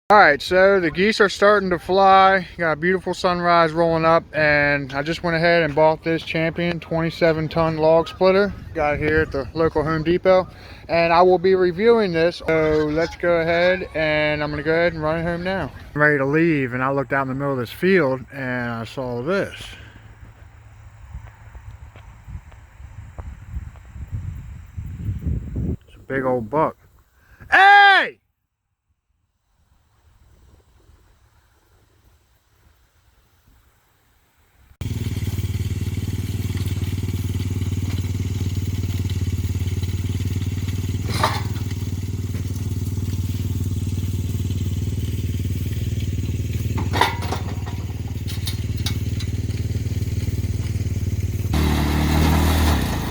Alright, so the geese are starting to fly. Got a beautiful sunrise rolling up, and I just went ahead and bought this Champion 27-ton log splitter. Got it here at the local Home Depot, and I will be reviewing this. So let's go ahead, and I'm going to go ahead and run it home now. I'm ready to leave, and I looked out in the middle of this field, and I saw this. It's a big old buck. Hey!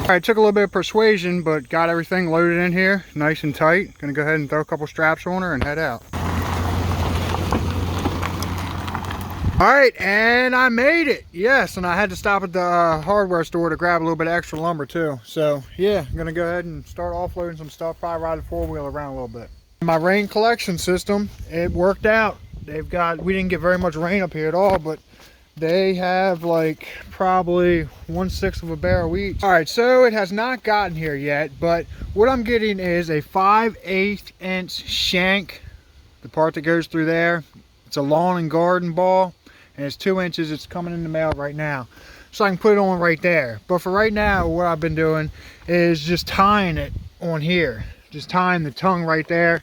Alright, took a little bit of persuasion, but got everything loaded in here nice and tight. Gonna go ahead and throw a couple straps on her and head out. Alright, and I made it. Yes, and I had to stop at the hardware store to grab a little bit of extra lumber too. So yeah, I'm gonna go ahead and start offloading some stuff, probably ride the four-wheeler around a little bit. My rain collection system, it worked out. We didn't get very much rain up here at all, but they have like probably 1/6 of a barrel each. All right, so it has not gotten here yet, but what I'm getting is a 5/8 inch shank, the part that goes through there. It's a lawn and garden ball, and it's 2 inches. It's coming in the mail right now, so I can put it on right there. But for right now, what I've been doing is just tying it on here, just tying the tongue right there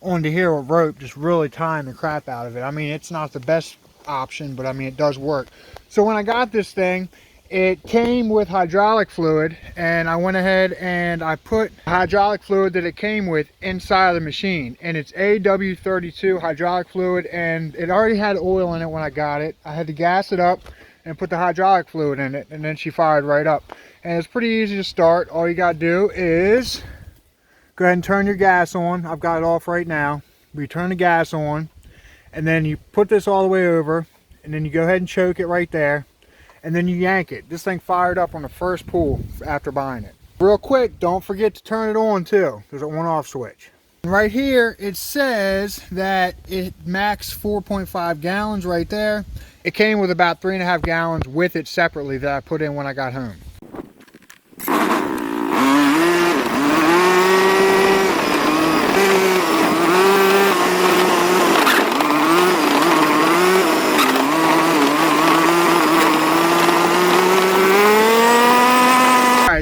onto here with rope, just really tying the crap out of it. I mean, it's not the best option, but I mean, it does work. So when I got this thing, it came with hydraulic fluid, and I went ahead and I put hydraulic fluid that it came with inside of the machine, and it's AW32 hydraulic fluid, and it already had oil in it when I got it. I had to gas it up and put the hydraulic fluid in it, and then she fired right up. And it's pretty easy to start. All you got to do is go ahead and turn your gas on. I've got it off right now. We turn the gas on, and then you put this all the way over, and then you go ahead and choke it right there, and then you yank it. This thing fired up on the first pull after buying it. Real quick, don't forget to turn it on too. There's an on-off switch. And right here, it says that it max 4.5 gallons right there. It came with about 3.5 gallons with it separately that I put in when I got home.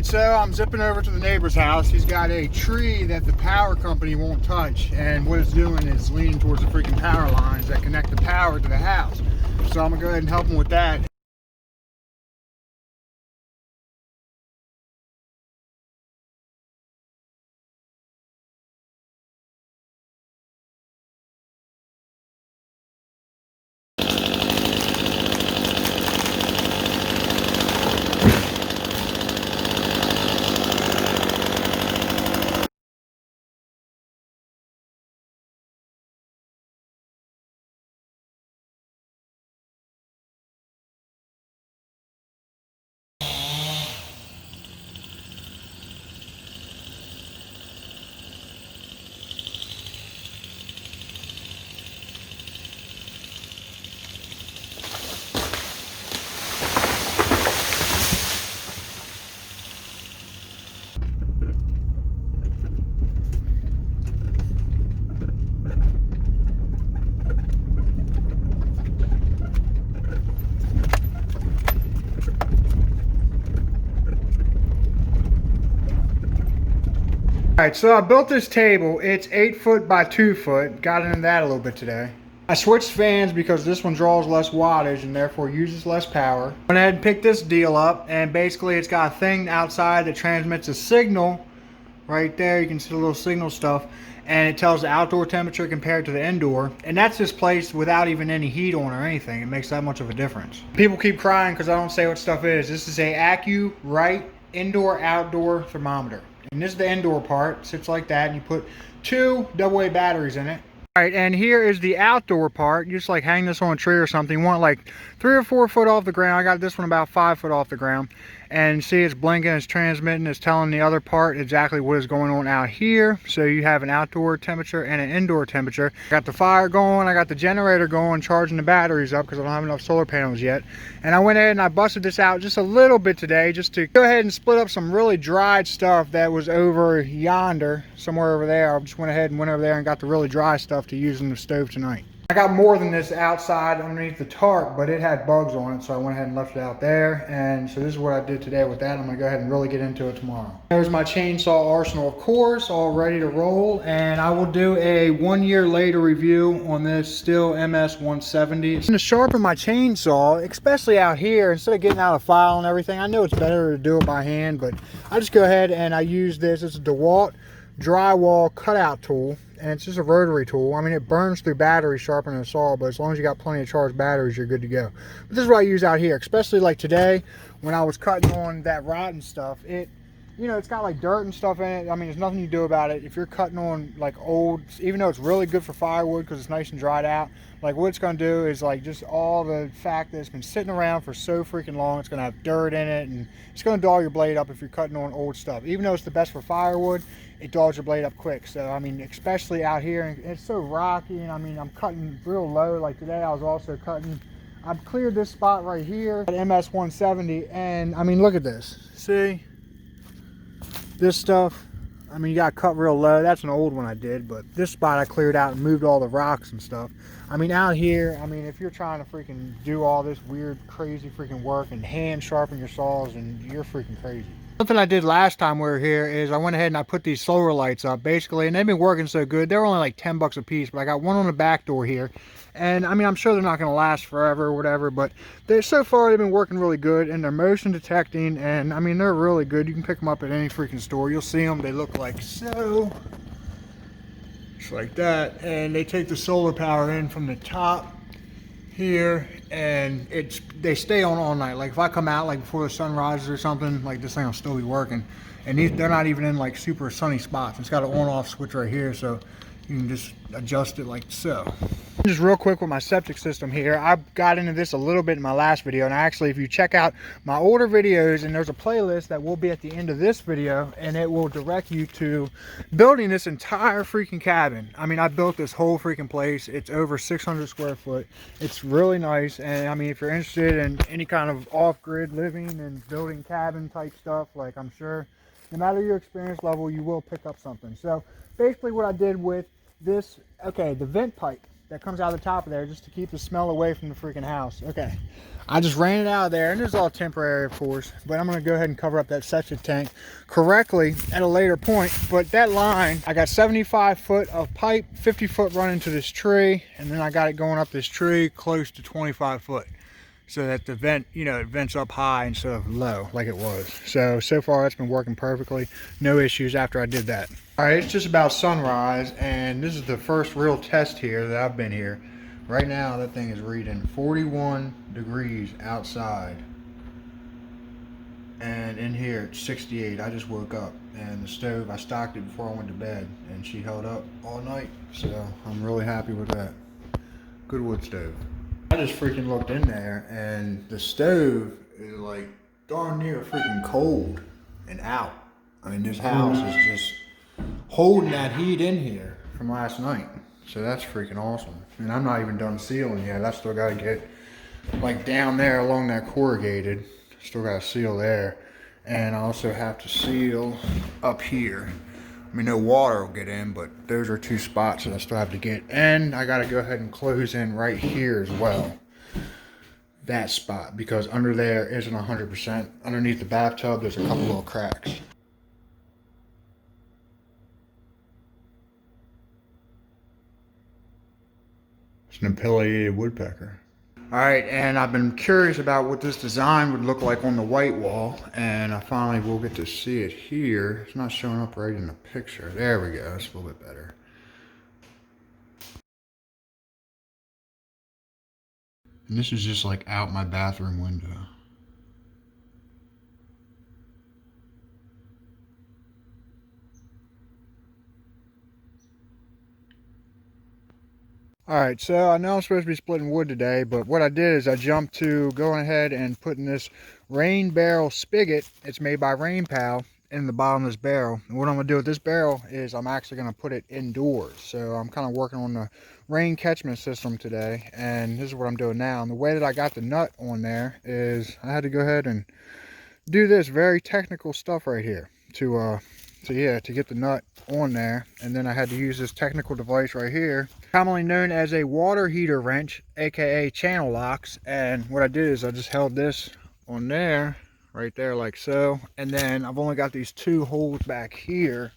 So I'm zipping over to the neighbor's house. He's got a tree that the power company won't touch, and what it's doing is leaning towards the freaking power lines that connect the power to the house. So I'm gonna go ahead and help him with that. Alright, so I built this table. It's 8 foot by 2 foot. Got into that a little bit today. I switched fans because this one draws less wattage and therefore uses less power. Went ahead and picked this deal up, and basically it's got a thing outside that transmits a signal right there. You can see the little signal stuff, and it tells the outdoor temperature compared to the indoor, and that's just placed without even any heat on or anything. It makes that much of a difference. People keep crying because I don't say what stuff is. This is a AccuRite indoor outdoor thermometer. And this is the indoor part. It sits like that, and you put 2 AA batteries in it. All right, and here is the outdoor part. You just like hang this on a tree or something. You want like 3 or 4 foot off the ground. I got this one about 5 foot off the ground. And see, it's blinking, it's transmitting, it's telling the other part exactly what is going on out here. So you have an outdoor temperature and an indoor temperature. Got the fire going, I got the generator going, charging the batteries up because I don't have enough solar panels yet. And I went ahead and I busted this out just a little bit today just to go ahead and split up some really dried stuff that was over yonder, somewhere over there. I just went ahead and went over there and got the really dry stuff to use in the stove tonight. I got more than this outside underneath the tarp, but it had bugs on it, so I went ahead and left it out there. And so this is what I did today with that. I'm gonna go ahead and really get into it tomorrow. There's my chainsaw arsenal, of course, all ready to roll. And I will do a 1 year later review on this Stihl MS-170. I'm gonna sharpen my chainsaw, especially out here, instead of getting out a file and everything. I know it's better to do it by hand, but I just go ahead and I use this. It's a DeWalt drywall cutout tool. And it's just a rotary tool. I mean, it burns through batteries sharpening a saw, but as long as you got plenty of charged batteries, you're good to go. But this is what I use out here, especially like today when I was cutting on that rotten stuff. You know, it's got like dirt and stuff in it. I mean, there's nothing you do about it. If you're cutting on like old, even though it's really good for firewood because it's nice and dried out, like what it's going to do is like just all the fact that it's been sitting around for so freaking long, it's going to have dirt in it and it's going to dull your blade up if you're cutting on old stuff. Even though it's the best for firewood, it dulls your blade up quick. So, I mean, especially out here, and it's so rocky, and I mean, I'm cutting real low. Like today, I was also cutting, I've cleared this spot right here at MS-170, and I mean, look at this. See? This stuff, I mean, you got cut real low. That's an old one I did, but this spot I cleared out and moved all the rocks and stuff. I mean, out here, I mean, if you're trying to freaking do all this weird, crazy freaking work and hand sharpen your saws, and you're freaking crazy. Something I did last time we were here is I went ahead and I put these solar lights up basically, and they've been working so good. They're only like 10 bucks a piece, but I got one on the back door here. And I mean, I'm sure they're not going to last forever or whatever, but so far they've been working really good, and they're motion detecting, and I mean, they're really good. You can pick them up at any freaking store. You'll see them. They look like so. Just like that. And they take the solar power in from the top here, and they stay on all night. Like if I come out like before the sun rises or something, like this thing will still be working. And they're not even in like super sunny spots. It's got an on-off switch right here, so you can just adjust it like so. Just real quick with my septic system here, I got into this a little bit in my last video, and actually if you check out my older videos, and there's a playlist that will be at the end of this video, and it will direct you to building this entire freaking cabin. I mean, I built this whole freaking place. It's over 600 square foot. It's really nice, and I mean, if you're interested in any kind of off-grid living and building cabin type stuff, like I'm sure no matter your experience level, you will pick up something. So basically what I did with this, okay, the vent pipe that comes out of the top of there just to keep the smell away from the freaking house. Okay, I just ran it out of there, and it's all temporary, of course, but I'm going to go ahead and cover up that septic tank correctly at a later point. But that line, I got 75 foot of pipe, 50 foot running to this tree, and then I got it going up this tree close to 25 foot. So that the vent, you know, it vents up high instead of low like it was. So far that's been working perfectly. No issues after I did that. All right, it's just about sunrise, and this is the first real test here that I've been here. Right now, that thing is reading 41 degrees outside. And in here, it's 68. I just woke up, and the stove, I stocked it before I went to bed, and she held up all night. So I'm really happy with that. Good wood stove. I just freaking looked in there, and the stove is like darn near freaking cold and out. I mean, this house is just holding that heat in here from last night. So that's freaking awesome. And I'm not even done sealing yet. I still got to get like down there along that corrugated. Still got to seal there. And I also have to seal up here. I mean, no water will get in, but those are 2 spots that I still have to get. And I got to go ahead and close in right here as well. That spot, because under there isn't 100%. Underneath the bathtub, there's a couple little cracks. It's an pileated woodpecker. Alright, and I've been curious about what this design would look like on the white wall, and I finally will get to see it here. It's not showing up right in the picture. There we go, that's a little bit better. And this is just like out my bathroom window. Alright, so I know I'm supposed to be splitting wood today, but what I did is I jumped to going ahead and putting this rain barrel spigot, it's made by Rain Pal, in the bottom of this barrel. And what I'm going to do with this barrel is I'm actually going to put it indoors. So I'm kind of working on the rain catchment system today, and this is what I'm doing now. And the way that I got the nut on there is I had to go ahead and do this very technical stuff right here to get the nut on there. And then I had to use this technical device right here, commonly known as a water heater wrench, aka channel locks. And what I did is I just held this on there, right there, like so. And then I've only got these two holes back here,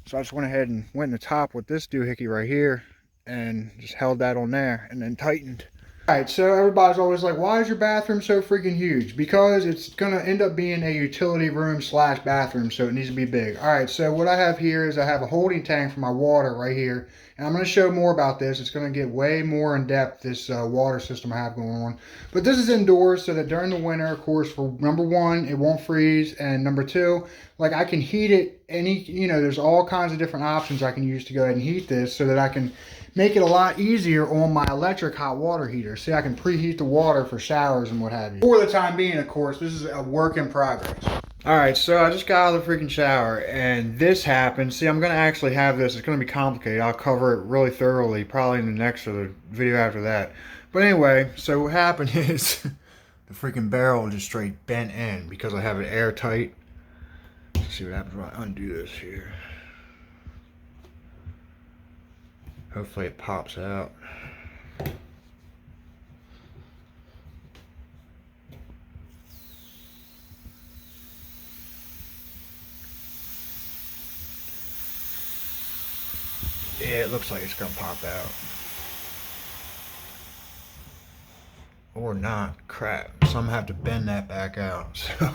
so I just went ahead and went in the top with this doohickey right here and just held that on there and then tightened. Alright, so everybody's always like, why is your bathroom so freaking huge? Because it's going to end up being a utility room slash bathroom, so it needs to be big. Alright, so what I have here is I have a holding tank for my water right here. And I'm going to show more about this. It's going to get way more in depth, this water system I have going on. But this is indoors so that during the winter, of course, for number one, it won't freeze. And number two, like I can heat it there's all kinds of different options I can use to go ahead and heat this so that I can make it a lot easier on my electric hot water heater. See, I can preheat the water for showers and what have you. For the time being, of course, this is a work in progress. Alright, so I just got out of the freaking shower and this happened. See, I'm going to actually have this. It's going to be complicated. I'll cover it really thoroughly, probably in the next or the video after that. But anyway, so what happened is the freaking barrel just straight bent in because I have it airtight. Let's see what happens when I undo this here. Hopefully it pops out. Yeah, it looks like it's gonna pop out. Or not. Crap. So I'm gonna have to bend that back out. So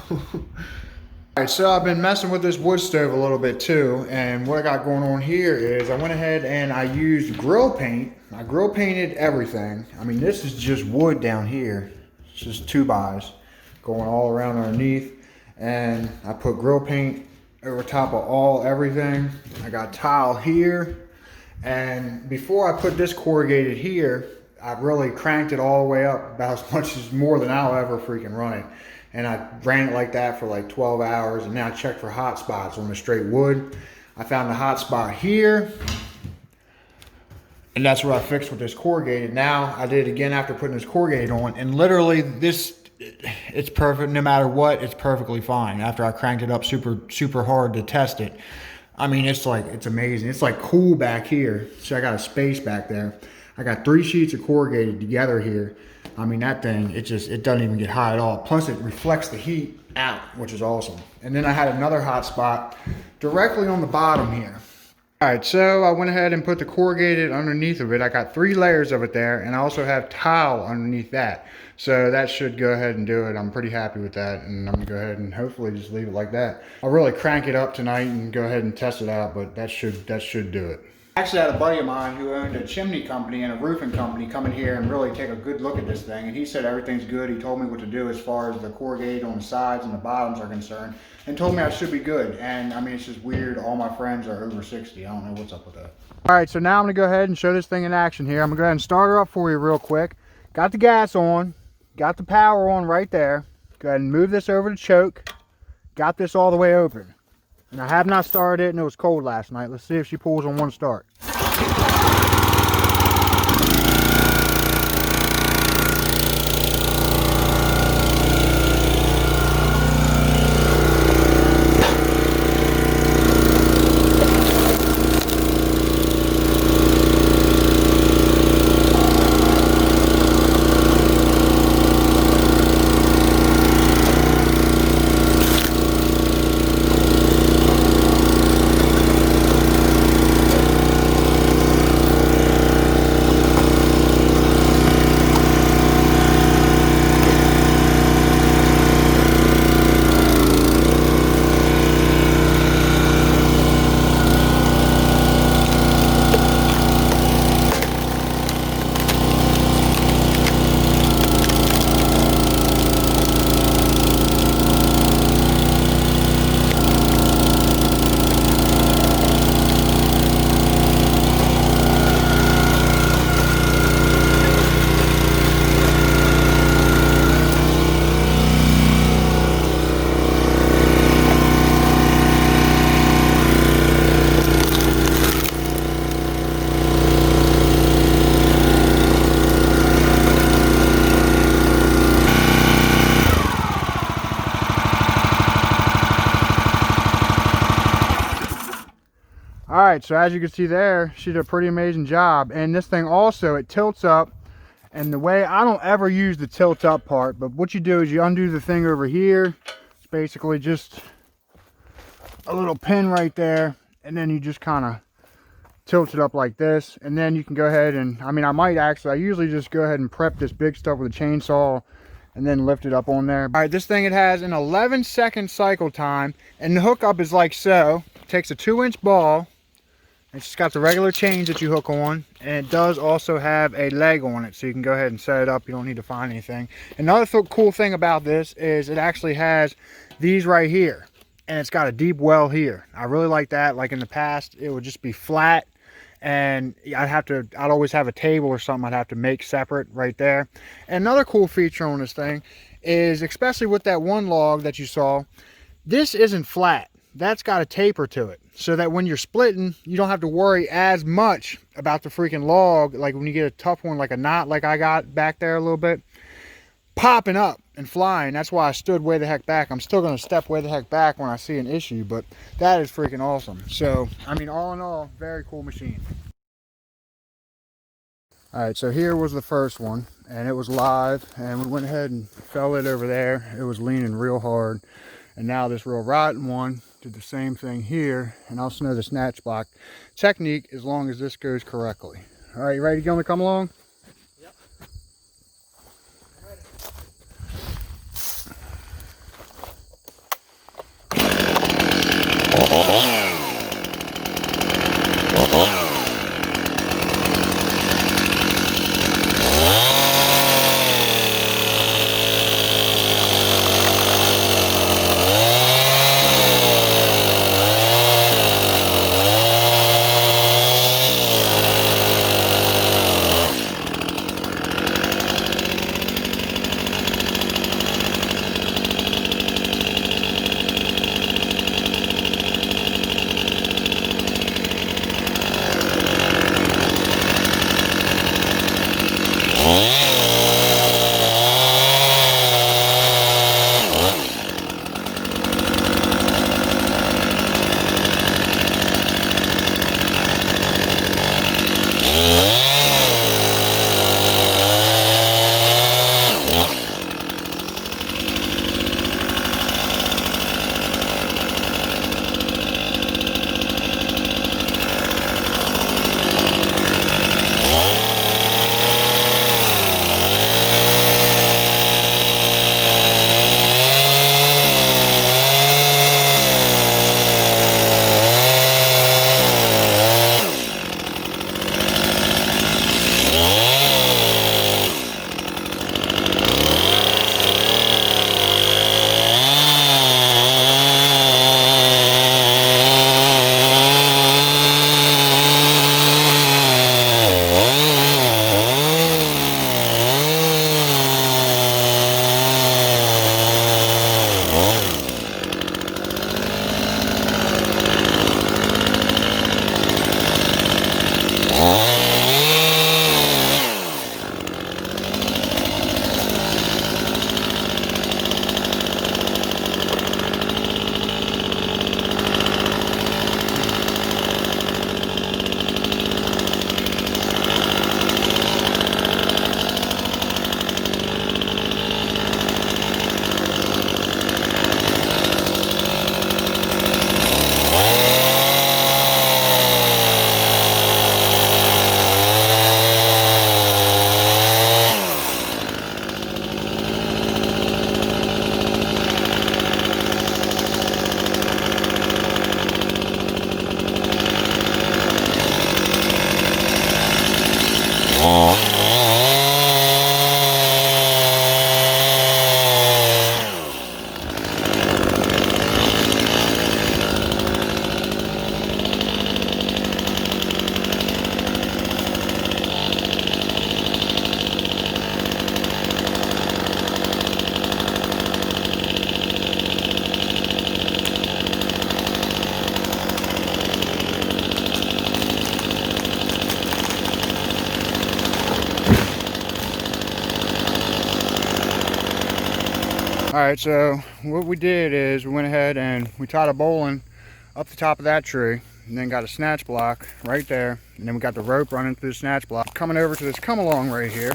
Alright, so I've been messing with this wood stove a little bit too, and what I got going on here is I went ahead and I used grill paint. I grill painted everything. I mean, this is just wood down here. It's just 2x going all around underneath, and I put grill paint over top of everything. I got tile here, and before I put this corrugated here, I really cranked it all the way up about as much as more than I'll ever freaking run it. And I ran it like that for like 12 hours, and now I checked for hot spots on the straight wood. I found the hot spot here, and that's what I fixed with this corrugated. Now I did it again after putting this corrugated on, and literally it's perfect. No matter what, it's perfectly fine. After I cranked it up super hard to test it, I mean, it's amazing. It's like cool back here. So I got a space back there. I got 3 sheets of corrugated together here. I mean, that thing, it doesn't even get hot at all. Plus, it reflects the heat out, which is awesome. And then I had another hot spot directly on the bottom here. All right, so I went ahead and put the corrugated underneath of it. I got 3 layers of it there, and I also have tile underneath that. So that should go ahead and do it. I'm pretty happy with that, and I'm gonna go ahead and hopefully just leave it like that. I'll really crank it up tonight and go ahead and test it out, but that should do it. I actually had a buddy of mine who owned a chimney company and a roofing company come in here and really take a good look at this thing, and he said everything's good. He told me what to do as far as the corrugated on the sides and the bottoms are concerned, and told me I should be good. And I mean, it's just weird. All my friends are over 60. I don't know what's up with that. All right, so now I'm gonna go ahead and show this thing in action here. I'm gonna go ahead and start her up for you real quick. Got the gas on, got the power on right there. Go ahead and move this over to choke. Got this all the way open. And I have not started it, and it was cold last night. Let's see if she pulls on one start. right, so as you can see there, she did a pretty amazing job. And this thing also, it tilts up. And the way, I don't ever use the tilt up part, but what you do is you undo the thing over here. It's basically just a little pin right there, and then you just kind of tilt it up like this, and then you can go ahead and, I usually just go ahead and prep this big stuff with a chainsaw and then lift it up on there. All right, this thing, it has an 11-second cycle time, and the hookup is like so. It takes a 2-inch ball. It's just got the regular chains that you hook on, and it does also have a leg on it, so you can go ahead and set it up. You don't need to find anything. Another cool thing about this is it actually has these right here, and it's got a deep well here. I really like that. Like in the past, it would just be flat, and I'd always have a table or something I'd have to make separate right there. And another cool feature on this thing is, especially with that one log that you saw, this isn't flat. That's got a taper to it, so that when you're splitting, you don't have to worry as much about the freaking log, like when you get a tough one like a knot like I got back there a little bit, popping up and flying. That's why I stood way the heck back. I'm still going to step way the heck back when I see an issue, but that is freaking awesome. So, all in all, very cool machine. Alright, so here was the first one, and it was live, and we went ahead and fell it over there. It was leaning real hard. And now this real rotten one did the same thing here, and also know the snatch block technique as long as this goes correctly. All right, you ready to come along? Yep. Ready. Alright, so what we did is we went ahead and we tied a bowline up the top of that tree. and then got a snatch block right there, and then we got the rope running through the snatch block, coming over to this come along right here,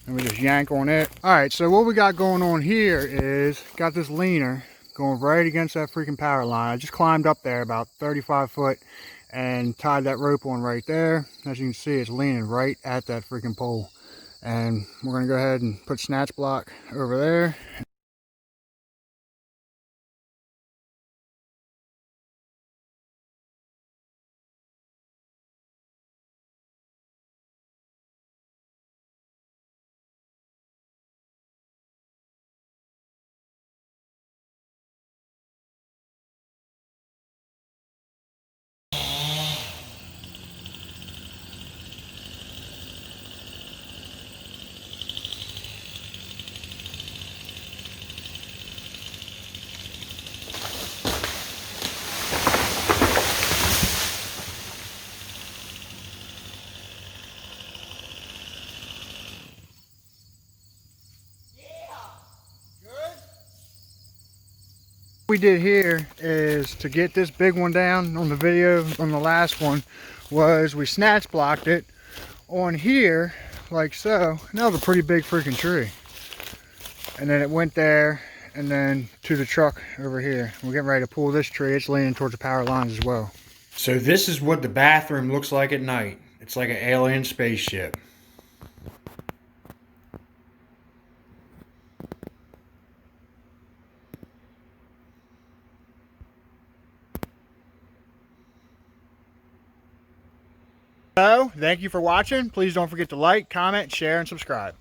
and we just yank on it. All right, so what we got going on here is got this leaner going right against that freaking power line. I just climbed up there about 35 foot and tied that rope on right there. As you can see, it's leaning right at that freaking pole, and we're gonna go ahead and put snatch block over there. What we did here is to get this big one down on the video on the last one was we snatch blocked it on here like so. And that was a pretty big freaking tree, and then it went there and then to the truck over here. We're getting ready to pull this tree. It's leaning towards the power lines as well. So this is what the bathroom looks like at night. It's like an alien spaceship. So, thank you for watching. Please don't forget to like, comment, share, and subscribe.